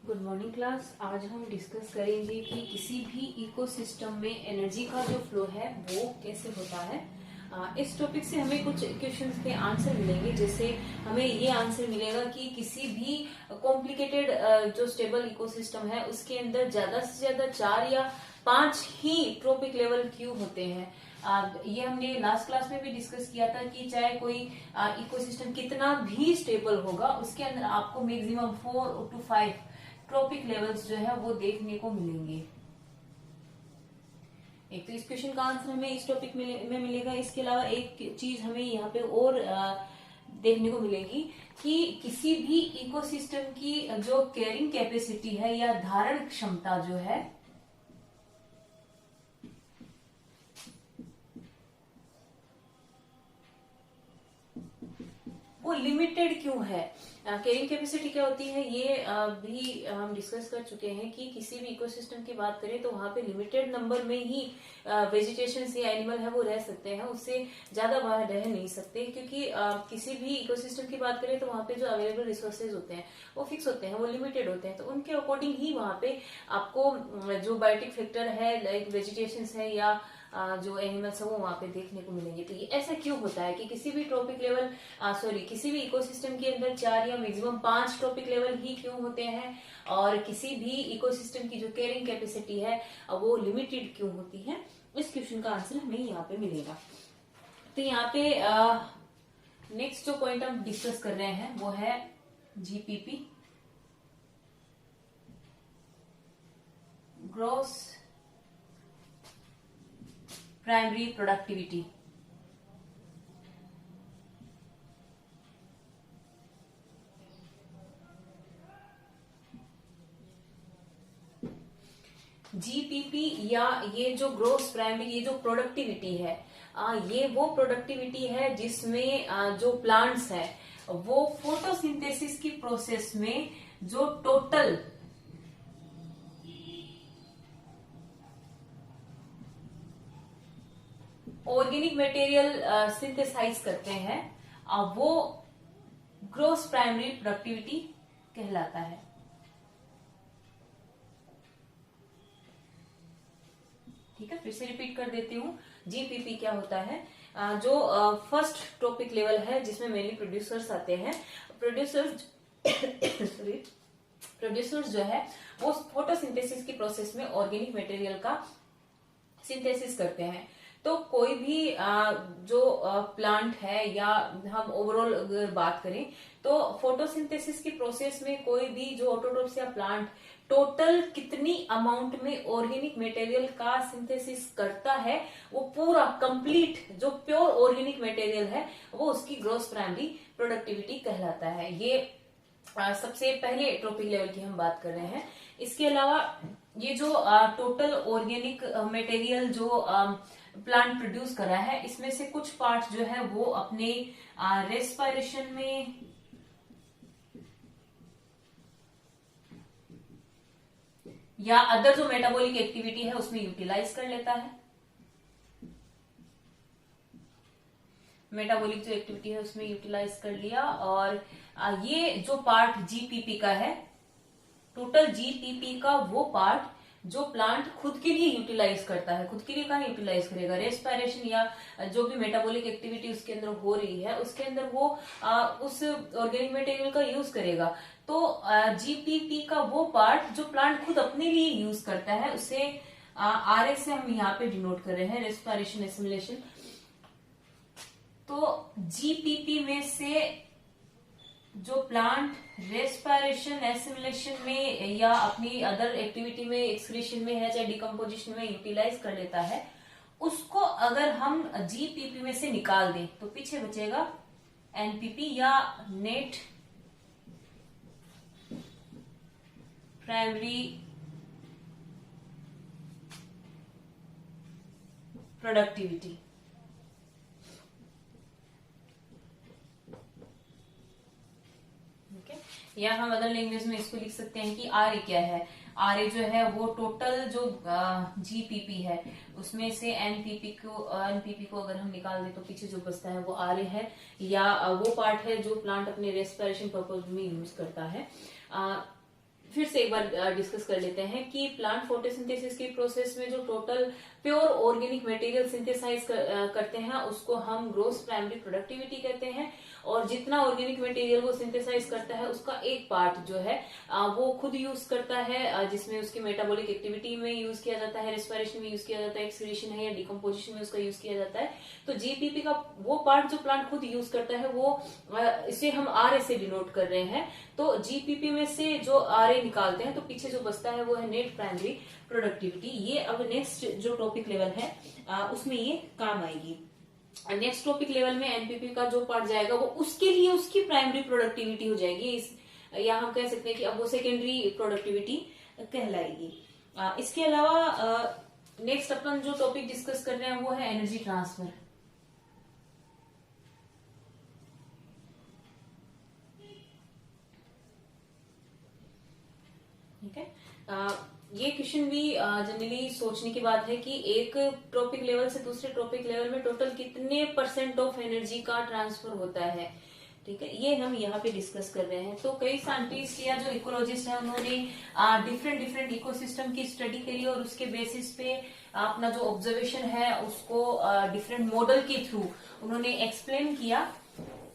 Good morning class. आज हम discuss करेंगे कि किसी भी इकोसिस्टम में एनर्जी का जो फ्लो है वो कैसे होता है। इस टॉपिक से हमें कुछ क्वेश्चंस के आंसर मिलेंगे। जैसे हमें ये आंसर मिलेगा कि किसी भी कॉम्प्लिकेटेड जो स्टेबल इकोसिस्टम है उसके अंदर ज्यादा से ज्यादा 4 या 5 ही ट्रॉपिक लेवल क्यों होते हैं। ये हमने लास्ट क्लास में भी डिस्कस किया था कि चाहे कोई इकोसिस्टम कितना भी स्टेबल होगा उसके अंदर आपको मैक्सिमम 4 to 5 ट्रॉपिक लेवल्स जो है वो देखने को मिलेंगे। एक तो इस क्वेश्चन का आंसर हमें इस टॉपिक में मिलेगा। इसके अलावा एक चीज हमें यहाँ पे और देखने को मिलेगी कि किसी भी इकोसिस्टम की जो कैरिंग कैपेसिटी है या धारण क्षमता जो है वो लिमिटेड क्यों है। कैरिंग कैपेसिटी क्या होती है ये भी हम डिस्कस कर चुके हैं कि किसी भी इकोसिस्टम की बात करें तो वहां पे लिमिटेड नंबर में ही वेजिटेशन या एनिमल है वो रह सकते हैं, उससे ज्यादा बाहर रह नहीं सकते। क्योंकि किसी भी इकोसिस्टम की बात करें तो वहां पे जो अवेलेबल रिसोर्सेज होते हैं वो फिक्स होते हैं, वो लिमिटेड होते हैं। तो उनके अकॉर्डिंग ही वहां पे आपको जो बायोटिक फैक्टर है लाइक वेजिटेशन है या जो एनिमल्स है वो वहां पे देखने को मिलेंगे। तो ये ऐसा क्यों होता है कि किसी भी ट्रॉपिक लेवल किसी भी इकोसिस्टम के अंदर 4 या मैक्सिमम 5 ट्रॉपिक लेवल ही क्यों होते हैं और किसी भी इकोसिस्टम की जो कैरिंग कैपेसिटी है वो लिमिटेड क्यों होती है। इस क्वेश्चन का आंसर हमें यहाँ पे मिलेगा। तो यहाँ पे नेक्स्ट जो पॉइंट हम डिस्कस कर रहे हैं वो है GPP, gross primary productivity. GPP या ये जो ग्रोस प्राइमरी ये जो प्रोडक्टिविटी है ये वो प्रोडक्टिविटी है जिसमें जो प्लांट्स है वो फोटोसिंथेसिस की प्रोसेस में जो टोटल ऑर्गेनिक मटेरियल सिंथेसाइज करते हैं वो ग्रोस प्राइमरी प्रोडक्टिविटी कहलाता है। ठीक है, फिर से रिपीट कर देती हूँ। जीपीपी क्या होता है, जो फर्स्ट टॉपिक लेवल है जिसमें मेनली प्रोड्यूसर्स आते हैं। प्रोड्यूसर्स सॉरी प्रोड्यूसर्स जो है वो फोटोसिंथेसिस की प्रोसेस में ऑर्गेनिक मटेरियल का सिंथेसिस करते हैं। तो कोई भी जो प्लांट है या हम ओवरऑल अगर बात करें तो फोटोसिंथेसिस की प्रोसेस में कोई भी जो ऑटोट्रोप्स या प्लांट टोटल कितनी अमाउंट में ऑर्गेनिक मटेरियल का सिंथेसिस करता है वो पूरा कंप्लीट जो प्योर ऑर्गेनिक मटेरियल है वो उसकी ग्रोस प्राइमरी प्रोडक्टिविटी कहलाता है। ये सबसे पहले ट्रॉपिक लेवल की हम बात कर रहे हैं। इसके अलावा ये जो टोटल ऑर्गेनिक मटेरियल जो प्लांट प्रोड्यूस कर रहा है इसमें से कुछ पार्ट जो है वो अपने रेस्पिरेशन में या अदर जो मेटाबॉलिक एक्टिविटी है उसमें यूटिलाइज कर लेता है। मेटाबॉलिक जो एक्टिविटी है उसमें यूटिलाइज कर लिया और ये जो पार्ट जीपीपी का है, टोटल जीपीपी का वो पार्ट जो प्लांट खुद के लिए यूटिलाइज करता है। खुद के लिए कहाँ यूटिलाइज करेगा, रेस्पिरेशन या जो भी मेटाबॉलिक एक्टिविटी उसके अंदर हो रही है उसके अंदर वो उस ऑर्गेनिक मटेरियल का यूज करेगा। तो जीपीपी का वो पार्ट जो प्लांट खुद अपने लिए यूज करता है उसे आर से हम यहाँ पे डिनोट कर रहे हैं, रेस्पिरेशन एसिमिलेशन। तो जीपीपी में से जो प्लांट रेस्पिरेशन एसिमिलेशन में या अपनी अदर एक्टिविटी में एक्सक्रीशन में है चाहे डिकम्पोजिशन में यूटिलाइज कर लेता है उसको अगर हम जीपीपी में से निकाल दें तो पीछे बचेगा एनपीपी या नेट प्राइमरी प्रोडक्टिविटी। या हम अदर लैंग्वेज में इसको लिख सकते हैं कि आर क्या है। आर जो है वो टोटल जो जीपीपी है उसमें से एनपीपी को अगर हम निकाल दें तो पीछे जो बचता है वो आर है या वो पार्ट है जो प्लांट अपने रेस्पिरेशन पर्पज में यूज करता है। फिर से एक बार डिस्कस कर लेते हैं कि प्लांट फोटोसिंथेसिस की प्रोसेस में जो total pure organic material synthesize करते हैं उसको हम ग्रोस प्राइमरी प्रोडक्टिविटी कहते हैं। और जितना ऑर्गेनिक मटेरियल वो सिंथेसाइज करता है उसका एक पार्ट जो है वो खुद यूज करता है, जिसमें उसकी मेटाबॉलिक एक्टिविटी में यूज किया जाता है, रेस्पिरेशन में यूज किया जाता है, एक्सक्रीशन है या डिकम्पोजिशन में उसका यूज किया जाता है। तो जीपीपी का वो पार्ट जो प्लांट खुद यूज करता है वो इसे हम आर से डिनोट कर रहे हैं। तो जीपीपी में से जो आर निकालते हैं तो पीछे जो बचता है वो है नेट प्राइमरी प्रोडक्टिविटी। ये अब नेक्स्ट जो टॉपिक लेवल है उसमें ये काम आएगी। नेक्स्ट टॉपिक लेवल में एनपीपी का जो पार्ट जाएगा वो उसके लिए उसकी प्राइमरी प्रोडक्टिविटी हो जाएगी, या हम कह सकते हैं कि अब वो सेकेंडरी प्रोडक्टिविटी कहलाएगी। इसके अलावा नेक्स्ट अपन जो टॉपिक डिस्कस कर रहे हैं वो है एनर्जी ट्रांसफर। ठीक है, ये क्वेश्चन भी जनरली सोचने की बात है कि एक टॉपिक लेवल से दूसरे टॉपिक लेवल में टोटल कितने % ऑफ एनर्जी का ट्रांसफर होता है। ठीक है, ये हम यहाँ पे डिस्कस कर रहे हैं। तो कई साइंटिस्ट या जो इकोलॉजिस्ट हैं उन्होंने डिफरेंट इकोसिस्टम की स्टडी करी और उसके बेसिस पे अपना जो ऑब्जर्वेशन है उसको डिफरेंट मॉडल के थ्रू उन्होंने एक्सप्लेन किया,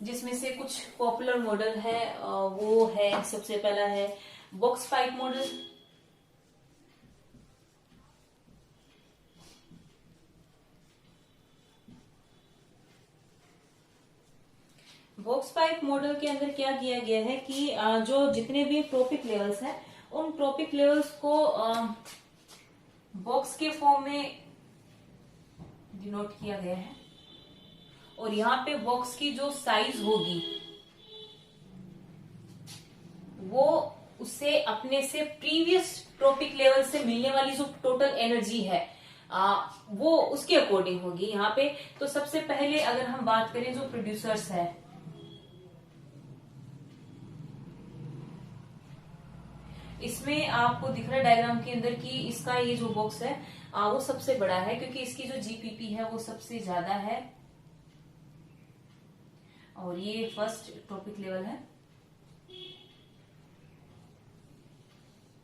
जिसमें से कुछ पॉपुलर मॉडल है वो है, सबसे पहला है box pipe model. Box pipe model के अंदर क्या किया गया है कि जो जितने भी ट्रॉपिक लेवल्स हैं उन ट्रॉपिक लेवल्स को बॉक्स के फॉर्म में डिनोट किया गया है और यहाँ पे बॉक्स की जो साइज होगी वो उससे अपने से प्रीवियस ट्रॉपिक लेवल से मिलने वाली जो टोटल एनर्जी है वो उसके अकॉर्डिंग होगी यहाँ पे। तो सबसे पहले अगर हम बात करें जो प्रोड्यूसर्स है, इसमें आपको दिख रहा है डायग्राम के अंदर कि इसका ये जो बॉक्स है वो सबसे बड़ा है क्योंकि इसकी जो जीपीपी है वो सबसे ज्यादा है और ये फर्स्ट टॉपिक लेवल है।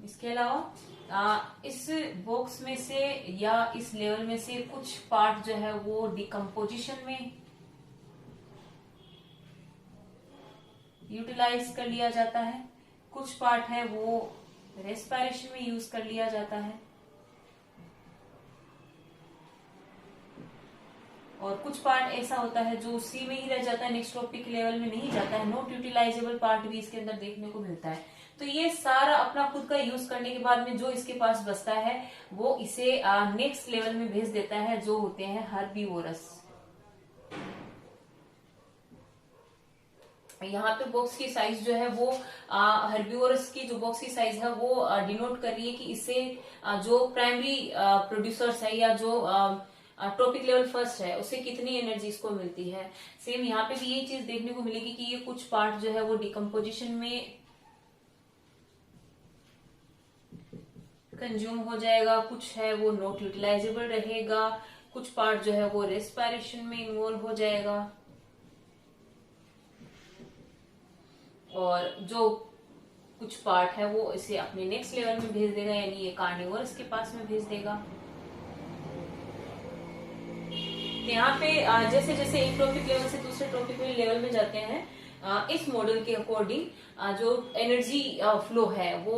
इसके अलावा इस बॉक्स में से या इस लेवल में से कुछ पार्ट जो है वो डिकम्पोजिशन में यूटिलाइज कर लिया जाता है, कुछ पार्ट है वो रेस्पिरेशन में यूज कर लिया जाता है और कुछ पार्ट ऐसा होता है जो उसी में ही रह जाता है, नेक्स्ट टॉपिक लेवल में नहीं जाता है। नॉट यूटिलाइजेबल पार्ट भी इसके अंदर देखने को मिलता है। तो ये सारा अपना खुद का यूज करने के बाद में जो इसके पास बचता है वो इसे नेक्स्ट लेवल में भेज देता है, जो होते हैं हर्बीवोरस। यहाँ पे बॉक्स की साइज जो है वो हर्बीवोरस की जो बॉक्स की साइज है वो डिनोट कर रही है कि इससे जो प्राइमरी प्रोड्यूसर्स है या जो टॉपिक लेवल फर्स्ट है उसे कितनी एनर्जी इसको मिलती है। सेम यहाँ पे भी यही चीज देखने को मिलेगी कि ये कुछ पार्ट जो है वो डिकम्पोजिशन में कंज्यूम हो जाएगा, कुछ है वो नॉट यूटिलाइजेबल रहेगा, कुछ पार्ट जो है वो रेस्पिरेशन में इन्वॉल्व हो जाएगा और जो कुछ पार्ट है वो इसे अपने नेक्स्ट लेवल में भेज देगा, यानी ये कार्निवोरस के पास में भेज देगा। तो यहाँ पे जैसे जैसे एक टॉपिक लेवल से दूसरे टॉपिक लेवल में जाते हैं इस मॉडल के अकॉर्डिंग जो एनर्जी फ्लो है वो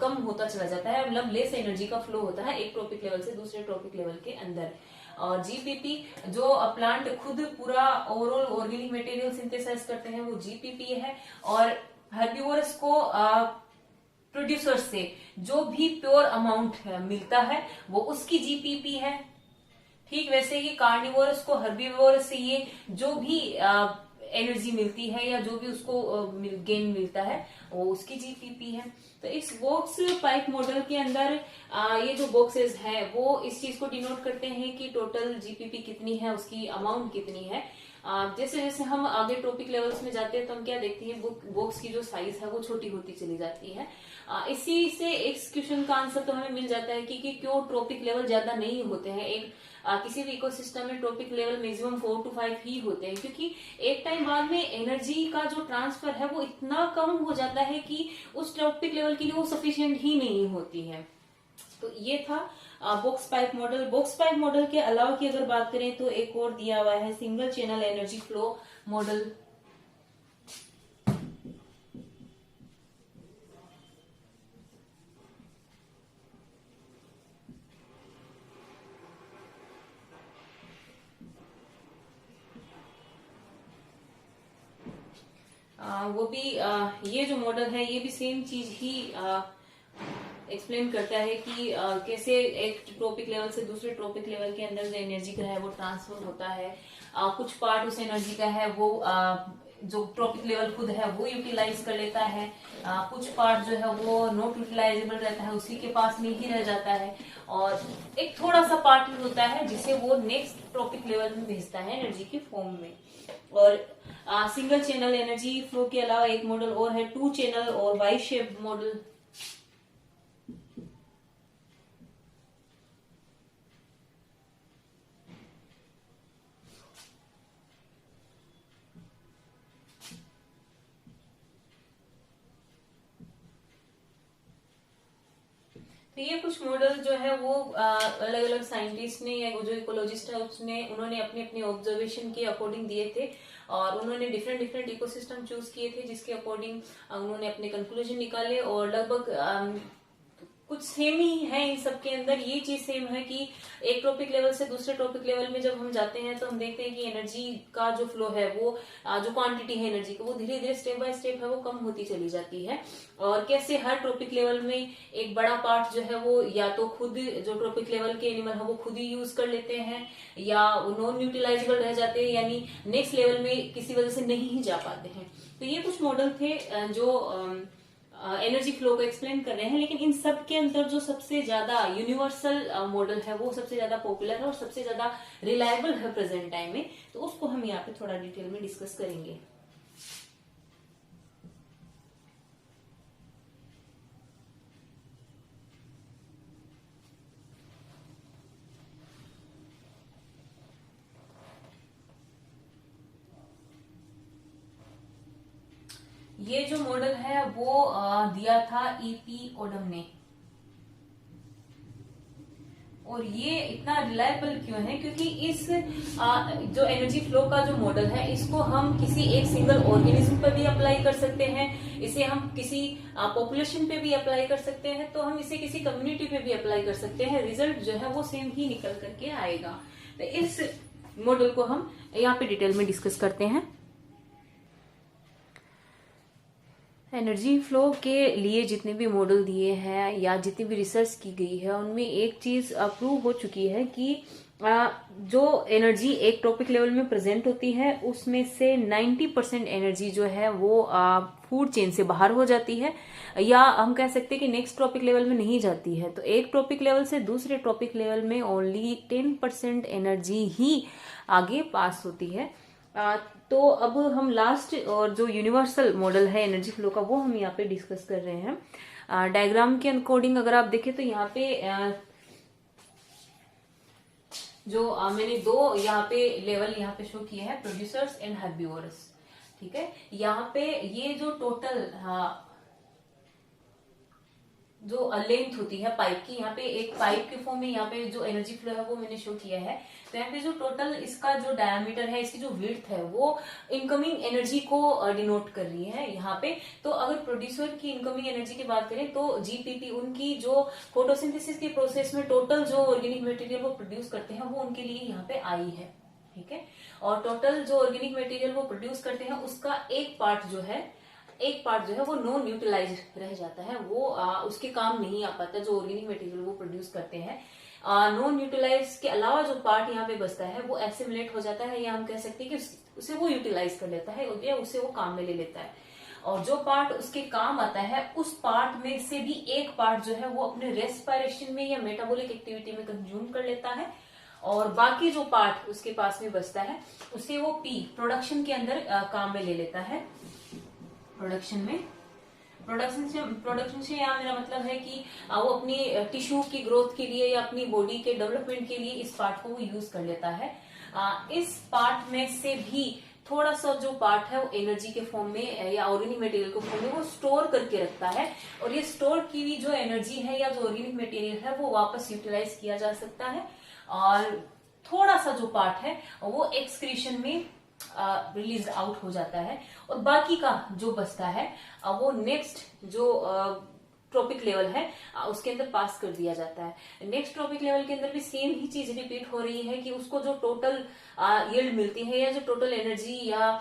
कम होता चला जाता है, मतलब लेस एनर्जी का फ्लो होता है एक टॉपिक लेवल से दूसरे टॉपिक लेवल के अंदर। और जीपीपी जो प्लांट खुद पूरा ओवरऑल ऑर्गेनिक मटेरियल सिंथेसाइज करते हैं वो जीपीपी है और हर्बीवोरस को प्रोड्यूसर से जो भी प्योर अमाउंट मिलता है वो उसकी जीपीपी है। ठीक वैसे ही कार्निवोरस को हर्बीवोरस से ये जो भी एनर्जी मिलती है या जो भी उसको गेन मिलता है वो उसकी जीपीपी है। तो इस बॉक्स पाइप मॉडल के अंदर ये जो बॉक्सेस है वो इस चीज को डिनोट करते हैं कि टोटल जीपीपी कितनी है, उसकी अमाउंट कितनी है। जैसे जैसे हम आगे ट्रॉपिक लेवल्स में जाते हैं तो हम क्या देखते हैं, बॉक्स की जो साइज है वो छोटी होती चली जाती है। इसी से एक क्वेश्चन का आंसर तो हमें मिल जाता है कि क्यों ट्रॉपिक लेवल ज्यादा नहीं होते हैं। किसी भी इकोसिस्टम में ट्रॉपिक लेवल मैक्सिमम 4 to 5 ही होते हैं, क्योंकि एक टाइम बाद में एनर्जी का जो ट्रांसफर है वो इतना कम हो जाता है कि उस ट्रॉपिक लेवल के लिए वो सफिशिएंट ही नहीं होती है। तो ये था box pipe model. Box pipe model के अलावा की अगर बात करें तो एक और दिया हुआ है single channel energy flow model. वो भी ये जो मॉडल है ये भी सेम चीज ही एक्सप्लेन करता है कि कैसे एक ट्रॉपिक लेवल से दूसरे ट्रॉपिक लेवल के अंदर जो एनर्जी का है वो ट्रांसफर होता है। कुछ पार्ट उस एनर्जी का है वो जो ट्रॉपिक लेवल खुद है वो यूटिलाइज कर लेता है, कुछ पार्ट जो है वो नॉट यूटिलाइजेबल रहता है, उसी के पास में ही रह जाता है, और एक थोड़ा सा पार्ट होता है जिसे वो नेक्स्ट ट्रॉपिक लेवल में भेजता है एनर्जी के फॉर्म में। और सिंगल चैनल एनर्जी फ्लो के अलावा एक मॉडल और है 2 चैनल और वाई शेप मॉडल। तो ये कुछ मॉडल जो है वो अलग अलग साइंटिस्ट ने या जो इकोलॉजिस्ट है उन्होंने अपने अपने ऑब्जर्वेशन के अकॉर्डिंग दिए थे, और उन्होंने डिफरेंट डिफरेंट इकोसिस्टम चूज किए थे जिसके अकॉर्डिंग उन्होंने अपने कंक्लूजन निकाले। और लगभग कुछ सेम ही है इन सब के अंदर। ये चीज सेम है कि एक ट्रॉपिक लेवल से दूसरे ट्रॉपिक लेवल में जब हम जाते हैं तो हम देखते हैं कि एनर्जी का जो फ्लो है वो जो क्वांटिटी है एनर्जी की वो धीरे धीरे स्टेप बाय स्टेप है वो कम होती चली जाती है। और कैसे हर ट्रॉपिक लेवल में एक बड़ा पार्ट जो है वो या तो खुद जो ट्रॉपिक लेवल के एनिमल है वो खुद ही यूज कर लेते हैं, या नॉन यूटिलाइजेबल रह जाते हैं, यानी नेक्स्ट लेवल में किसी वजह से नहीं ही जा पाते हैं। तो ये कुछ मॉडल थे जो एनर्जी फ्लो को एक्सप्लेन कर रहे हैं। लेकिन इन सब के अंदर जो सबसे ज्यादा यूनिवर्सल मॉडल है वो सबसे ज्यादा पॉपुलर है और सबसे ज्यादा रिलायबल है प्रेजेंट टाइम में, तो उसको हम यहाँ पे थोड़ा डिटेल में डिस्कस करेंगे। ये जो मॉडल है वो दिया था ईपी ओडम ने, और ये इतना रिलायबल क्यों है, क्योंकि इस जो एनर्जी फ्लो का जो मॉडल है इसको हम किसी एक सिंगल ऑर्गेनिज्म पर भी अप्लाई कर सकते हैं, इसे हम किसी पॉपुलेशन पे भी अप्लाई कर सकते हैं, तो हम इसे किसी कम्युनिटी पे भी अप्लाई कर सकते हैं, रिजल्ट जो है वो सेम ही निकल करके आएगा। तो इस मॉडल को हम यहाँ पे डिटेल में डिस्कस करते हैं। एनर्जी फ्लो के लिए जितने भी मॉडल दिए हैं या जितनी भी रिसर्च की गई है उनमें एक चीज प्रूव हो चुकी है कि जो एनर्जी एक ट्रॉपिक लेवल में प्रेजेंट होती है उसमें से 90% एनर्जी जो है वो फूड चेन से बाहर हो जाती है, या हम कह सकते हैं कि नेक्स्ट ट्रॉपिक लेवल में नहीं जाती है। तो एक ट्रॉपिक लेवल से दूसरे ट्रॉपिक लेवल में ओनली 10% एनर्जी ही आगे पास होती है। तो अब हम लास्ट और जो यूनिवर्सल मॉडल है एनर्जी फ्लो का वो हम यहाँ पे डिस्कस कर रहे हैं। डायग्राम के अकॉर्डिंग अगर आप देखें तो यहाँ पे जो मैंने दो यहाँ पे लेवल यहाँ पे शो किए हैं, प्रोड्यूसर्स एंड हर्बिवोरस। ठीक है, यहाँ पे ये जो टोटल जो लेंथ होती है पाइप की, यहाँ पे एक पाइप के फॉर्म में यहाँ पे जो एनर्जी फ्लो है वो मैंने शो किया है। तो यहाँ पे जो टोटल इसका जो डायमीटर है, इसकी जो विड्थ है वो इनकमिंग एनर्जी को डिनोट कर रही है यहाँ पे। तो अगर प्रोड्यूसर की इनकमिंग एनर्जी की बात करें तो जीपीपी उनकी जो फोटोसिंथेसिस की प्रोसेस में टोटल जो ऑर्गेनिक मटेरियल वो प्रोड्यूस करते हैं वो उनके लिए यहाँ पे आई है। ठीक है, और टोटल जो ऑर्गेनिक मटेरियल वो प्रोड्यूस करते हैं उसका एक पार्ट जो है वो नॉन यूटिलाइज रह जाता है, वो उसके काम नहीं आ पाता। जो ऑर्गेनिक मटेरियल वो प्रोड्यूस करते हैं नॉन यूटिलाइज के अलावा जो पार्ट यहाँ पे बचता है वो एसिमुलेट हो जाता है, या हम कह सकते हैं कि उसे वो यूटिलाइज कर लेता है या उसे वो काम में ले लेता है। और जो पार्ट उसके काम आता है उस पार्ट में से भी एक पार्ट जो है वो अपने रेस्पिरेशन में या मेटाबॉलिक एक्टिविटी में कंज्यूम कर लेता है, और बाकी जो पार्ट उसके पास में बचता है उसे वो पी प्रोडक्शन के अंदर काम में ले लेता है। प्रोडक्शन से यहाँ मेरा मतलब है कि वो अपनी टिश्यू की ग्रोथ के लिए या अपनी बॉडी के डेवलपमेंट के लिए इस पार्ट को वो यूज कर लेता है। इस पार्ट में से भी थोड़ा सा जो पार्ट है वो एनर्जी के फॉर्म में या ऑर्गेनिक मटेरियल के फॉर्म में वो स्टोर करके रखता है, और ये स्टोर की हुई जो एनर्जी है या जो ऑर्गेनिक मटेरियल है वो वापस यूटिलाइज किया जा सकता है। और थोड़ा सा जो पार्ट है वो एक्सक्रीशन में रिलीज आउट हो जाता है, और बाकी का जो बचता है वो नेक्स्ट जो ट्रॉपिक लेवल है उसके अंदर पास कर दिया जाता है। नेक्स्ट ट्रॉपिक लेवल के अंदर भी सेम ही चीज रिपीट हो रही है कि उसको जो टोटल यील्ड मिलती है या जो टोटल एनर्जी या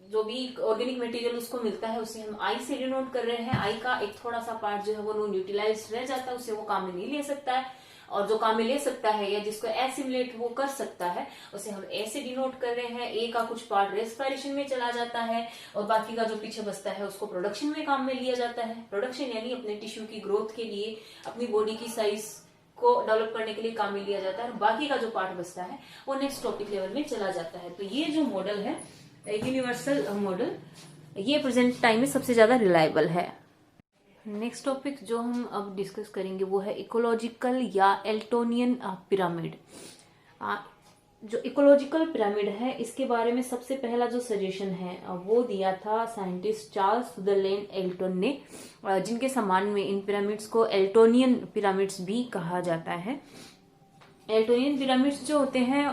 जो भी ऑर्गेनिक मटेरियल उसको मिलता है उसे हम आई से डिनोट कर रहे हैं। आई का एक थोड़ा सा पार्ट जो है वो नॉन यूटिलाइज रह जाता है, उसे वो काम में नहीं ले सकता है, और जो काम में ले सकता है या जिसको एसिमुलेट वो कर सकता है उसे हम ए से डिनोट कर रहे हैं। ए का कुछ पार्ट रेस्पिरेशन में चला जाता है और बाकी का जो पीछे बचता है उसको प्रोडक्शन में काम में लिया जाता है। प्रोडक्शन यानी अपने टिश्यू की ग्रोथ के लिए, अपनी बॉडी की साइज को डेवलप करने के लिए काम में लिया जाता है, और बाकी का जो पार्ट बचता है वो नेक्स्ट टॉपिक लेवल में चला जाता है। तो ये जो मॉडल है यूनिवर्सल मॉडल, ये प्रेजेंट टाइम में सबसे ज्यादा रिलायबल है। नेक्स्ट टॉपिक जो हम अब डिस्कस करेंगे वो है इकोलॉजिकल या एल्टोनियन पिरामिड। जो इकोलॉजिकल पिरामिड है इसके बारे में सबसे पहला जो सजेशन है वो दिया था साइंटिस्ट चार्ल्स सुदरलैंड एल्टन ने, जिनके सम्मान में इन पिरामिड्स को एल्टोनियन पिरामिड्स भी कहा जाता है। एल्टोनियन पिरामिड्स जो होते हैं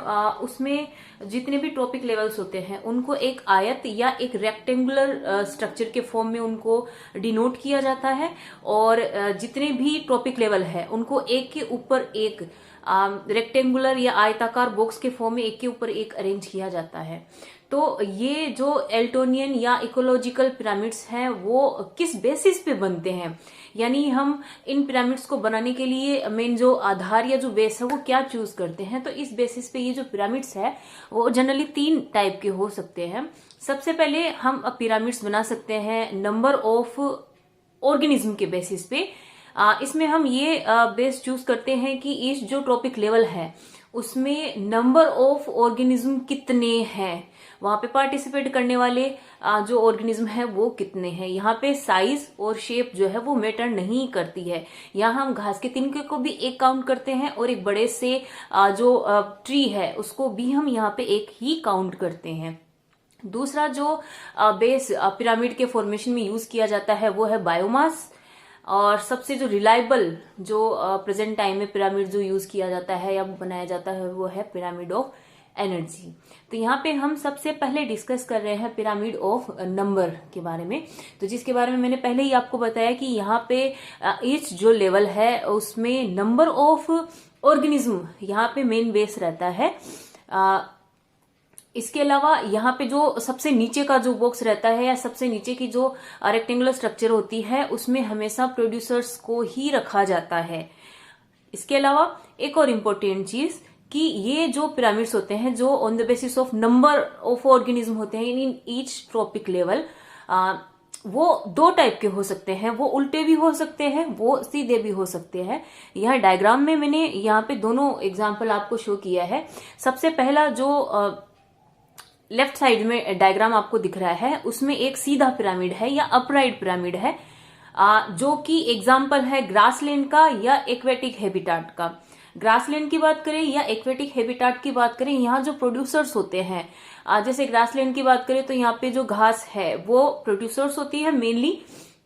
उसमें जितने भी ट्रॉपिक लेवल्स होते हैं उनको एक आयत या एक रेक्टेंगुलर स्ट्रक्चर के फॉर्म में उनको डिनोट किया जाता है, और जितने भी ट्रॉपिक लेवल है उनको एक के ऊपर एक रेक्टेंगुलर या आयताकार बॉक्स के फॉर्म में एक के ऊपर एक अरेंज किया जाता है। तो ये जो एल्टोनियन या इकोलॉजिकल पिरामिड्स हैं वो किस बेसिस पे बनते हैं, यानी हम इन पिरामिड्स को बनाने के लिए मेन जो आधार या जो बेस है वो क्या चूज करते हैं। तो इस बेसिस पे ये जो पिरामिड्स है वो जनरली 3 टाइप के हो सकते हैं। सबसे पहले हम पिरामिड्स बना सकते हैं नंबर ऑफ ऑर्गेनिज्म के बेसिस पे। इसमें हम ये बेस चूज करते हैं कि इस जो ट्रॉपिक लेवल है उसमें नंबर ऑफ ऑर्गेनिज्म कितने हैं, वहां पे पार्टिसिपेट करने वाले जो ऑर्गेनिज्म है वो कितने हैं। यहाँ पे साइज और शेप जो है वो मैटर नहीं करती है। यहाँ हम घास के तिनके को भी एक काउंट करते हैं और एक बड़े से जो ट्री है उसको भी हम यहाँ पे एक ही काउंट करते हैं। दूसरा जो बेस पिरामिड के फॉर्मेशन में यूज किया जाता है वो है बायोमास, और सबसे जो रिलायबल जो प्रेजेंट टाइम में पिरामिड जो यूज किया जाता है या बनाया जाता है वो है पिरामिड ऑफ एनर्जी। तो यहाँ पे हम सबसे पहले डिस्कस कर रहे हैं पिरामिड ऑफ नंबर के बारे में, तो जिसके बारे में मैंने पहले ही आपको बताया कि यहाँ पे ईच जो लेवल है उसमें नंबर ऑफ ऑर्गेनिज्म यहाँ पे मेन बेस रहता है। इसके अलावा यहाँ पे जो सबसे नीचे का जो बॉक्स रहता है या सबसे नीचे की जो रेक्टेंगुलर स्ट्रक्चर होती है उसमें हमेशा प्रोड्यूसर्स को ही रखा जाता है। इसके अलावा एक और इम्पोर्टेंट चीज कि ये जो पिरामिड्स होते हैं जो on the basis of number of organism होते हैं इन ईच ट्रॉपिक लेवल, वो 2 टाइप के हो सकते हैं, वो उल्टे भी हो सकते हैं, वो सीधे भी हो सकते हैं। यह डायग्राम में मैंने यहाँ पे दोनों एग्जाम्पल आपको शो किया है। सबसे पहला जो लेफ्ट साइड में डायग्राम आपको दिख रहा है उसमें एक सीधा पिरामिड है या अपराइट पिरामिड है, जो कि एग्जाम्पल है ग्रासलैंड का या एक्वेटिक हैबिटाट का। ग्रासलैंड की बात करें या एक्वेटिक हैबिटाट की बात करें, यहाँ जो प्रोड्यूसर्स होते हैं, जैसे ग्रासलैंड की बात करें तो यहाँ पे जो घास है वो प्रोड्यूसर्स होती है मेनली,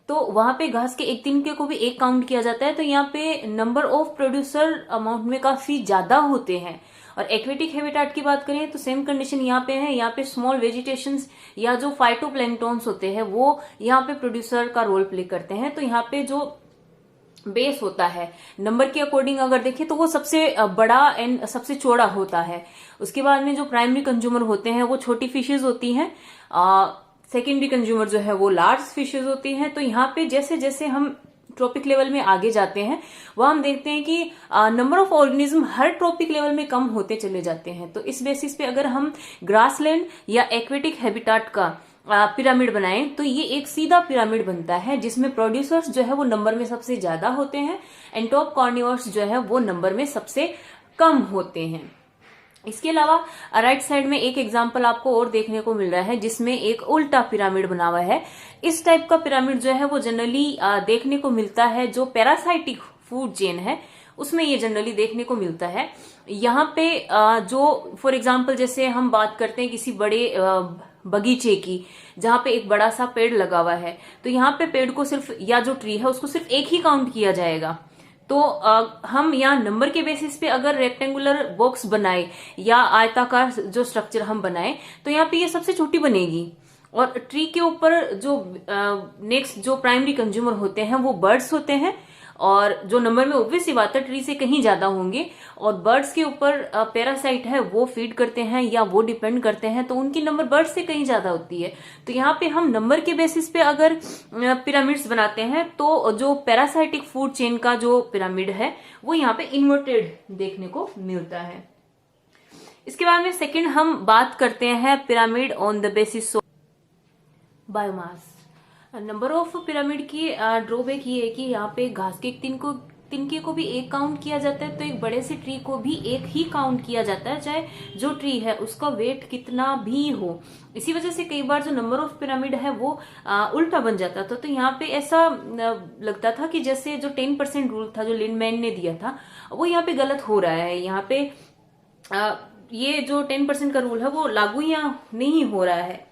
तो वहां पे घास के एक तिनके को भी एक काउंट किया जाता है। तो यहाँ पे नंबर ऑफ प्रोड्यूसर अमाउंट में काफी ज्यादा होते हैं। और एक्वेटिक हैबिटाट की बात करें तो सेम कंडीशन यहाँ पे है। यहाँ पे स्मॉल वेजिटेशंस या जो फाइटोप्लैंक्टन्स होते हैं वो यहाँ पे प्रोड्यूसर का रोल प्ले करते हैं। तो यहाँ पे जो बेस होता है नंबर के अकॉर्डिंग अगर देखें तो वो सबसे बड़ा एंड सबसे चौड़ा होता है। उसके बाद में जो प्राइमरी कंज्यूमर होते हैं वो छोटी फिशेज होती हैं, सेकेंडरी कंज्यूमर जो है वो लार्ज फिशेज होती हैं। तो यहाँ पे जैसे जैसे हम ट्रॉपिक लेवल में आगे जाते हैं वह हम देखते हैं कि number of organism her trophic level में कम होते चले जाते हैं। तो इस बेसिस पे अगर हम ग्रासलैंड या एक्वेटिक हैबिटाट का पिरामिड बनाएं तो ये एक सीधा पिरामिड बनता है जिसमें प्रोड्यूसर्स जो है वो नंबर में सबसे ज्यादा होते हैं एंड टॉप कार्निवर्स जो है वो नंबर में सबसे कम होते हैं। इसके अलावा राइट साइड में एक एग्जांपल आपको और देखने को मिल रहा है जिसमें एक उल्टा पिरामिड बना हुआ है। इस टाइप का पिरामिड जो है वो जनरली देखने को मिलता है जो पैरासाइटिक फूड चेन है उसमें ये जनरली देखने को मिलता है। यहाँ पे जो फॉर एग्जांपल जैसे हम बात करते हैं किसी बड़े बगीचे की जहां पे एक बड़ा सा पेड़ लगा हुआ है, तो यहाँ पे पेड़ को सिर्फ या जो ट्री है उसको सिर्फ एक ही काउंट किया जाएगा। तो हम यहाँ नंबर के बेसिस पे अगर रेक्टेंगुलर बॉक्स बनाए या आयताकार जो स्ट्रक्चर हम बनाए तो यहाँ पे ये सबसे छोटी बनेगी। और ट्री के ऊपर जो नेक्स्ट जो प्राइमरी कंज्यूमर होते हैं वो बर्ड्स होते हैं, और जो नंबर में ऑब्वियस सी बात है ट्री से कहीं ज्यादा होंगे, और बर्ड्स के ऊपर पैरासाइट है वो फीड करते हैं या वो डिपेंड करते हैं, तो उनकी नंबर बर्ड्स से कहीं ज्यादा होती है। तो यहाँ पे हम नंबर के बेसिस पे अगर पिरामिड्स बनाते हैं तो जो पैरासाइटिक फूड चेन का जो पिरामिड है वो यहाँ पे इन्वर्टेड देखने को मिलता है। इसके बाद में सेकेंड हम बात करते हैं pyramid on the basis of biomass. Number of pyramid की ड्रॉबैक ये है कि यहाँ पे घास के तिनके को भी एक काउंट किया जाता है, तो एक बड़े से ट्री को भी एक ही काउंट किया जाता है, चाहे जो ट्री है उसका वेट कितना भी हो। इसी वजह से कई बार जो नंबर ऑफ पिरामिड है वो उल्टा बन जाता था। तो यहाँ पे ऐसा लगता था कि जैसे जो 10% रूल था जो लिंडमैन ने दिया था वो यहाँ पे गलत हो रहा है। यहाँ पे ये जो 10% का रूल है वो लागू यहाँ नहीं हो रहा है।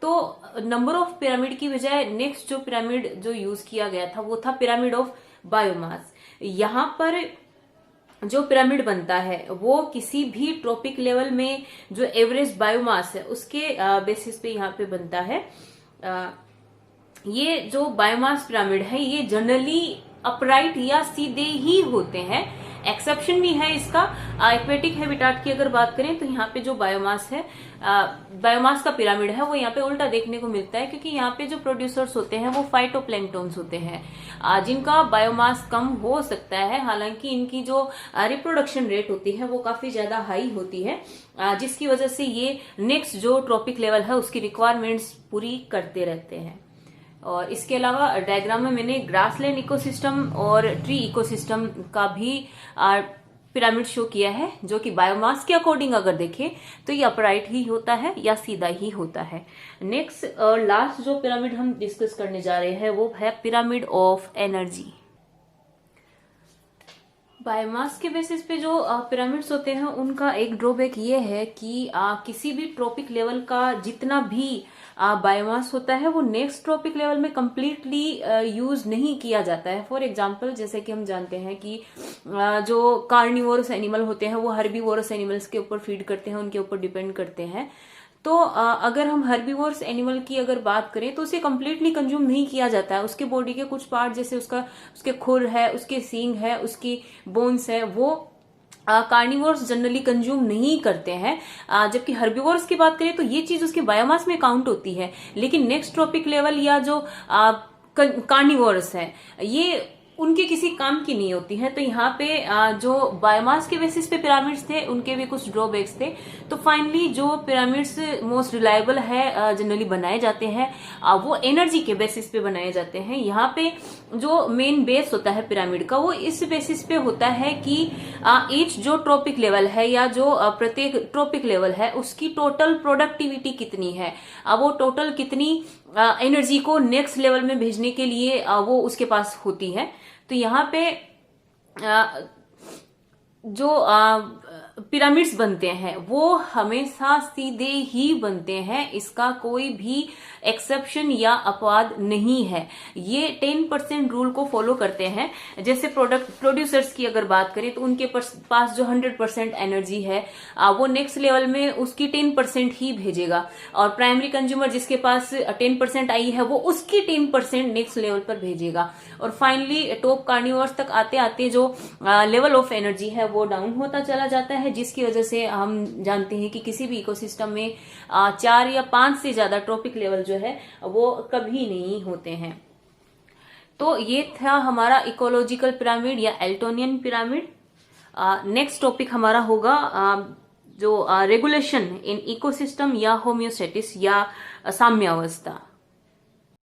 तो नंबर ऑफ पिरामिड की बजाय नेक्स्ट जो पिरामिड जो यूज किया गया था वो था पिरामिड ऑफ बायोमास। यहाँ पर जो पिरामिड बनता है वो किसी भी ट्रॉपिक लेवल में जो एवरेज बायोमास है उसके बेसिस पे यहाँ पे बनता है। ये जो बायोमास पिरामिड है ये जनरली अपराइट या सीधे ही होते हैं। एक्सेप्शन भी है इसका, एक्वेटिक हैबिटाट की अगर बात करें तो यहाँ पे जो बायोमास है बायोमास का पिरामिड है वो यहाँ पे उल्टा देखने को मिलता है, क्योंकि यहाँ पे जो प्रोड्यूसर्स होते हैं वो फाइटोप्लैंक्टन्स होते हैं जिनका बायोमास कम हो सकता है। हालांकि इनकी जो रिप्रोडक्शन रेट होती है वो काफी ज्यादा हाई होती है, जिसकी वजह से ये नेक्स्ट जो ट्रॉपिक लेवल है उसकी रिक्वायरमेंट्स पूरी करते रहते हैं। और इसके अलावा डायग्राम में मैंने ग्रासलैंड इकोसिस्टम और ट्री इकोसिस्टम का भी पिरामिड शो किया है, जो कि बायोमास के अकॉर्डिंग अगर देखें तो ये अपराइट ही होता है या सीधा ही होता है। नेक्स्ट लास्ट जो पिरामिड हम डिस्कस करने जा रहे हैं वो है पिरामिड ऑफ एनर्जी। बायोमास के बेसिस पे जो पिरामिड्स होते हैं उनका एक ड्रॉबैक ये है कि किसी भी ट्रॉपिक लेवल का जितना भी बायोमास होता है वो नेक्स्ट ट्रॉपिक लेवल में कंप्लीटली यूज नहीं किया जाता है। फॉर एग्जांपल जैसे कि हम जानते हैं कि जो कार्निवोरस एनिमल होते हैं वो हर्बीवोरस एनिमल्स के ऊपर फीड करते हैं, उनके ऊपर डिपेंड करते हैं। तो अगर हम हर्बीवोरस एनिमल की अगर बात करें तो उसे कंप्लीटली कंज्यूम नहीं किया जाता है। उसके बॉडी के कुछ पार्ट जैसे उसके खुर है, उसके सींग है, उसकी बोन्स है, वो कार्निवोर्स जनरली कंज्यूम नहीं करते हैं। जबकि हर्बीवोर्स की बात करें तो ये चीज उसके बायोमास में काउंट होती है, लेकिन नेक्स्ट ट्रॉपिक लेवल या जो कार्निवोर्स है ये उनके किसी काम की नहीं होती है। तो यहाँ पे जो बायोमास के बेसिस पे पिरामिड्स थे उनके भी कुछ ड्रॉबैक्स थे। तो फाइनली जो पिरामिड्स मोस्ट रिलायबल है जनरली बनाए जाते हैं वो एनर्जी के बेसिस पे बनाए जाते हैं। यहाँ पे जो मेन बेस होता है पिरामिड का वो इस बेसिस पे होता है कि ईच जो ट्रॉपिक लेवल है या जो प्रत्येक ट्रॉपिक लेवल है उसकी टोटल प्रोडक्टिविटी कितनी है, वो टोटल कितनी एनर्जी को नेक्स्ट लेवल में भेजने के लिए वो उसके पास होती है। तो यहाँ पे जो पिरामिड्स बनते हैं वो हमेशा सीधे ही बनते हैं, इसका कोई भी एक्सेप्शन या अपवाद नहीं है। ये 10% रूल को फॉलो करते हैं। जैसे प्रोड्यूसर्स की अगर बात करें तो उनके पास जो 100% एनर्जी है वो नेक्स्ट लेवल में उसकी 10% ही भेजेगा, और प्राइमरी कंज्यूमर जिसके पास 10% आई है वो उसकी 10% नेक्स्ट लेवल पर भेजेगा। और फाइनली टॉप कार्निवोर्स तक आते आते जो लेवल ऑफ एनर्जी है वो डाउन होता चला जाता है, जिसकी वजह से हम जानते हैं कि किसी भी इकोसिस्टम में 4 या 5 से ज्यादा ट्रॉपिक लेवल जो है वो कभी नहीं होते हैं। तो ये था हमारा इकोलॉजिकल पिरामिड या एल्टोनियन पिरामिड। नेक्स्ट टॉपिक हमारा होगा जो रेगुलेशन इन इकोसिस्टम या होम्योस्टेटिस या साम्यावस्था।